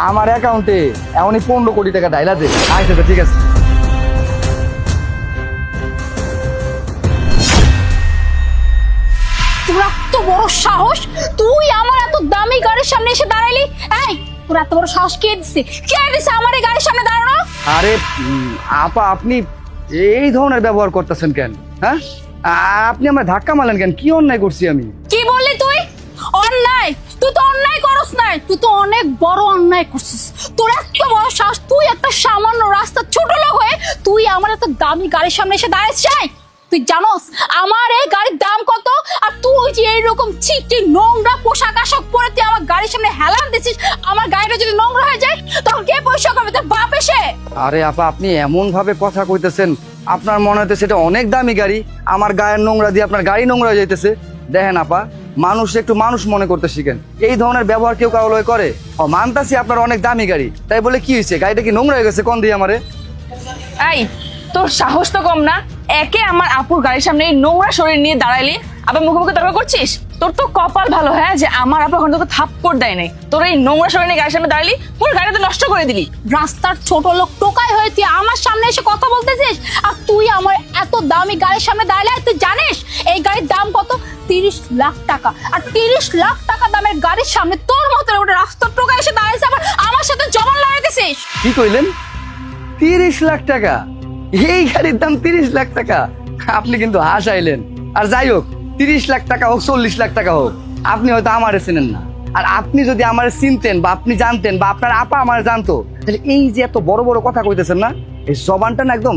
আমার অ্যাকাউন্টে এমনই 15 কোটি টাকা ডাইলা দে। আচ্ছা তো ঠিক আছে। তোর এত বড় সাহস, তুই আমার এত দামি গাড়ির সামনে এসে দাঁড়াইলি? এই তোর এত বড় সাহস কে দিছে? কে দিছে আমার এই গাড়ির সামনে দাঁড়ানো? আরে আপা, আপনি এই ধরনের ব্যবহার করতেছেন কেন? হ্যাঁ, আপনি আমার ধাক্কা মারলেন কেন? কি অন্যায় করছি আমি? কি বললি তুই? অন্যায়? তুই তো অন্যায় করস নাই, তুই তো অনেক বড় অন্যায় করছিস। তোর এত বড় সাহস, তুই একটা সামান্য রাস্তার ছোট লোক হয়ে তুই আমার এত দামি গাড়ির সামনে এসে দাঁড়াইছিস? তুই জানোস আমার এই গাড়ির দাম কত? আর তুই যে এইরকম ছিটি নোংরা পোশাক আশাক পরে তুই আমার গাড়ির সামনে হেলান দিছিস, আমার গাড়িটা যদি নোংরা হয়ে যায় তখন কে পয়সা করবে? তোর বাপ এসে? আরে আপা, আপনি এমন ভাবে কথা কইতেছেন, আপনার মনে হইতেছে এটা অনেক দামি গাড়ি, আমার গায়ের নোংরা দিয়ে আপনার গাড়ি নোংরা হয়ে যাইতেছে। দেখেন আপা, মানুষ একটু মানুষ মনে করতে শিখেন। এই ধরনের ব্যবহার কেউ কারো লয় করে? মানতাছি আপনার অনেক দামি গাড়ি, তাই বলে কি হয়েছে? গাড়িটা কি নোংরা হয়ে গেছে কোন দিয়ে আমারে? এই তোর সাহস তো কম না, একে আমার আপুর গাড়ির সামনে এই নোংরা শরীর নিয়ে দাঁড়াইলি, আবার মুখে মুখে তর্ক করছিস। তোর তো কপাল ভালো, হ্যাঁ, যে আমার আপু এখন তোকে থাপ্পড় দেয় নাই। তোর এই নোংরা শরীর নিয়ে গাড়ির সামনে দাঁড়ালি, পুরো গাড়িটা নষ্ট করে দিলি। রাস্তার ছোট লোক টোকাই হয়ে তুই আমার সামনে এসে কথা বলতেছিস, আর তুই আমার এত দামি গাড়ির সামনে দাঁড়ালে? তুই জানিস এই গাড়ির দাম কত? 30 লাখ টাকা। আর 30 লাখ টাকা দামের গাড়ির সামনে তোর মতো একটা রাস্তার টোকা এসে দাঁড়াইছে, আবার আমার সাথে জবান লাগাইতেছিস। কি কইলেন? 30 লাখ টাকা? এই গাড়ির দাম 30 লাখ টাকা? আপনি কিন্তু হাসাইলেন। আর যাই হোক, 30 লাখ টাকা হোক 40 লাখ টাকা হোক, আপনি হয়তো আমারে চিনেন না। আর আপনি যদি আমারে চিনতেন বা আপনি জানতেন বা আপনার আপা আমারে জানতো, তাহলে এই যে এত বড় বড় কথা কইতেছেন না, এই জবানটা না একদম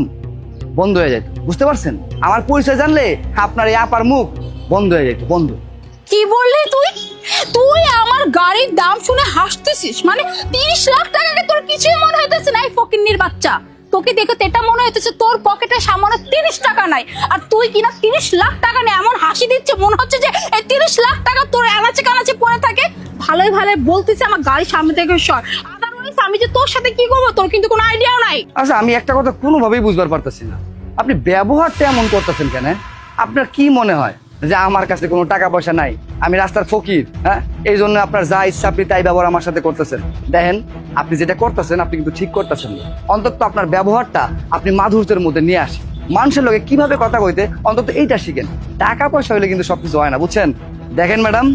বন্ধ হয়ে যেত। বুঝতে পারছেন? আমার পরিচয় জানলে আপনার এই আপার মুখ বন্ধ হয়ে যেত, বন্ধ। কি বললি তুই? তুই আমার গাড়ির দাম শুনে হাসতেছিস? মানে 30 লাখ টাকাকে তোর কিছুই মনে হইতেছে না? এই ফকিন্নির বাচ্চা, তোকে দেখে তো এটা মনে হইতেছে তোর পকেটে সামান্য 30 টাকা নাই, আর তুই কিনা 30 লাখ টাকা নিয়ে এমন হাসি দিচ্ছে, মনে হচ্ছে যে এই 30 লাখ টাকা তোর আনাচে কানাচে পড়ে থাকে। ভালোই ভালো বলতেছে আমার গাড়ির সামনে থেকে সর, আদারওয়াইজ আমি যে তোর সাথে কি করবো তোর কিন্তু কোনো আইডিয়াও নাই। আচ্ছা, আমি একটা কথা কোনোভাবেই বুঝবার পারতেছি না, আপনি ব্যবহারটা এমন করতেছেন কেন? আপনার কি মনে হয় যে আমার কাছে কোনো টাকা পয়সা নাই, আমি রাস্তার ফকির? হ্যাঁ, এই জন্য আপনার যা ইচ্ছা আপনি তাই ব্যবহার আমার সাথে করতেছেন। দেখেন, আপনি যেটা করতেছেন আপনি কিন্তু ঠিক করতেছেন না। অন্তত আপনার ব্যবহারটা আপনি মাধুর্যের মধ্যে নিয়ে আসেন। মানুষের লোকে কিভাবে কথা কইতে অন্তত এইটা শিখেন। টাকা পয়সা হলে কিন্তু সবকিছু হয় না, বুঝছেন? দেখেন ম্যাডাম,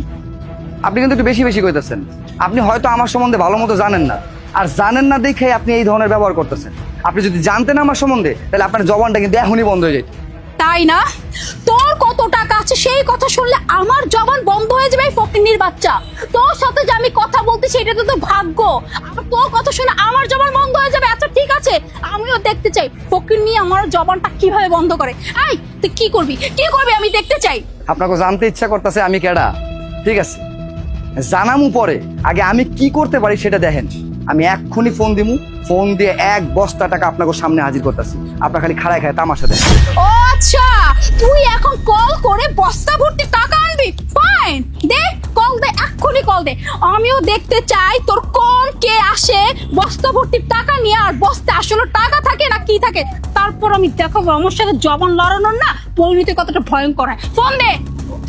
আপনি কিন্তু একটু বেশি বেশি কইতেছেন। আপনি হয়তো আমার সম্বন্ধে ভালো মতো জানেন না, আর জানেন না দেখে আপনি এই ধরনের ব্যবহার করতেছেন। আপনি যদি জানতেন আমার সম্বন্ধে, তাহলে আপনার জবানটা কিন্তু এখনই বন্ধ হয়ে যেত। তাই না? তোর কত টাকা আছে সেই কথা শুনলে আমার জবান বন্ধ হয়ে যাবে? ফকিন্নির বাচ্চা, তোর সাথে যে আমি কথা বলতেছি এটা তো তোর ভাগ্য, আর তোর কথা শুনে আমার জবান বন্ধ হয়ে যাবে? আচ্ছা ঠিক আছে, আমিও দেখতে চাই ফকিন্নি আমার জবানটা কিভাবে বন্ধ করে। এই তুই কি করবি, কি করবি আমি দেখতে চাই। আপনাকে জানতে ইচ্ছা করতেছে আমি কেডা? ঠিক আছে, জানামু পরে, আগে আমি কি করতে পারি সেটা দেখেন। আমি এক্ষুনি ফোন দিমু, ফোন দিয়ে 1 বস্তা টাকা আপনাকে সামনে হাজির করতেছি। আপনার খালি খাড়ায় খায় তামাশা দেখেন। ও আচ্ছা, তুই এখন কল করে বস্তা ভর্তি টাকা আনবি? ফাইন, দে কল দে, এক্ষুনি কল দে। আমিও দেখতে চাই তোর কোন কে আসে বস্তা ভর্তি টাকা নিয়ে, আর বস্তা আসলে টাকা থাকে না কি থাকে, তারপর আমি দেখাবো আমার সাথে জবান লড়ানোর না পরিণতি কতটা ভয়ঙ্কর হয়। ফোন দে।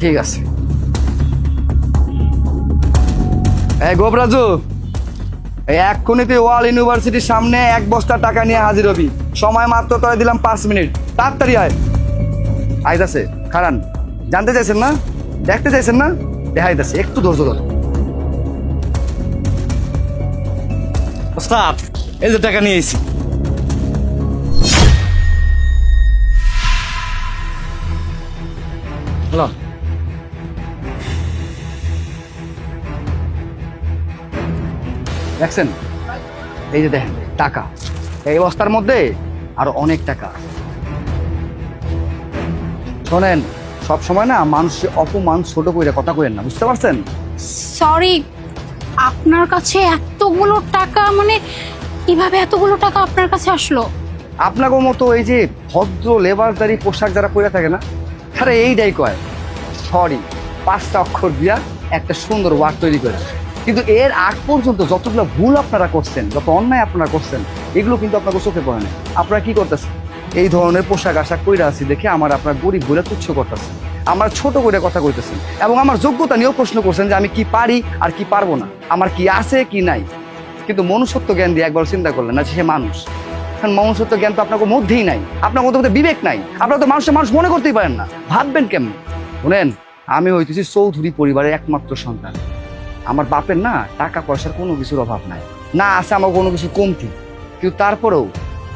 ঠিক আছে। এই গোবরাজু, এই এক্ষুনি তুই ওয়াল ইউনিভার্সিটির সামনে 1 বস্তা টাকা নিয়ে হাজির হবি। সময় মাত্র তোরা দিলাম 5 মিনিট, তাড়াতাড়ি আয়। আইতাছে, খারান। জানতে চাইছেন না, দেখতে চাইছেন না, দেখাইতাছে, একটু ধৈর্য ধর। ওস্তাদ, এই যে টাকা নিয়ে এসেছি। হ্যালো, দেখছেন? এই যে দেখেন টাকা, এই বস্তার মধ্যে আরো অনেক টাকা। শোনেন, সব সময় না মানুষের অপমান ছোট করে কথা কইেন না, বুঝতে পারছেন? সরি, আপনার কাছে এতগুলো টাকা, মানে কিভাবে এতগুলো টাকা আপনার কাছে আসলো? আপনাকে মতো এই যে ভদ্র লেবাসদারি পোশাক যারা পরে থাকে না, তারা এইটাই কয় সরি, 5টা অক্ষর দিয়া একটা সুন্দর ওয়ার্ড তৈরি করে। কিন্তু এর আগ পর্যন্ত যতগুলো ভুল আপনারা করছেন, যত অন্যায় আপনারা করছেন, এগুলো কিন্তু আপনাকে চোখে পড়ে না। আপনারা কি করতেছেন? এই ধরনের পোশাক আশাক কইরা আছি দেখে আমার আপনার গরিব বলে তুচ্ছ করতেছেন, আমার ছোট করে কথা কইতেছেন, এবং আমার যোগ্যতা নিয়েও প্রশ্ন করছেন যে আমি কি পারি আর কি পারবো না, আমার কি আছে কি নাই। কিন্তু মনুষ্যত্ব জ্ঞান দিয়ে একবার চিন্তা করলেন না যে সে মানুষ। কারণ মনুষ্যত্ব জ্ঞান তো আপনার মধ্যেই নাই, আপনার মধ্যে বিবেক নাই, আপনারা তো মানুষের মানুষ মনে করতেই পারেন না, ভাববেন কেমন? শুনেন, আমি হইতেছি চৌধুরী পরিবারের একমাত্র সন্তান। আমার বাপের না টাকা পয়সার কোনো কিছুর অভাব নাই, না আছে আমার কোনো কিছু কমতি, কিন্তু তারপরেও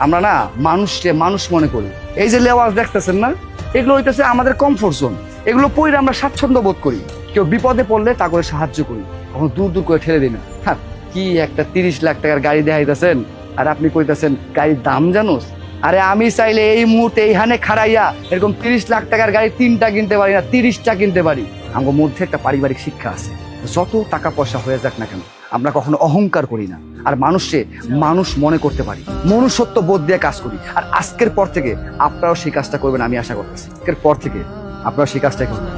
আমরা না মানুষকে মানুষ মনে করি। এই যে লেওয়াজ দেখতেছেন না, এগুলো হইতেছে আমাদের কমফোর্ট জোন। এগুলো পড়ে আমরা স্বাচ্ছন্দ্য বোধ করি। কেউ বিপদে পড়লে তা করে সাহায্য করি, কখনো দূর দূর করে ঠেলে দিই না। হ্যাঁ, কি একটা 30 লাখ টাকার গাড়ি দেখাইতেছেন আর আপনি কইতেছেন গাড়ির দাম জানোস? আরে আমি চাইলে এই মুহূর্তে এইখানে খাড়াইয়া এরকম 30 লাখ টাকার গাড়ি 3টা কিনতে পারি না, 30টা কিনতে পারি। আমার মধ্যে একটা পারিবারিক শিক্ষা আছে, যত টাকা পয়সা হয়ে যাক না কেন আমরা কখনো অহংকার করি না, আর মানুষকে মানুষ মনে করতে পারি, মনুষ্যত্ব বোধ দিয়ে কাজ করি। আর আজকের পর থেকে আপনারাও সেই কাজটা করবেন, আমি আশা করতেছি। আজকের পর থেকে আপনারা সেই কাজটাই করবেন।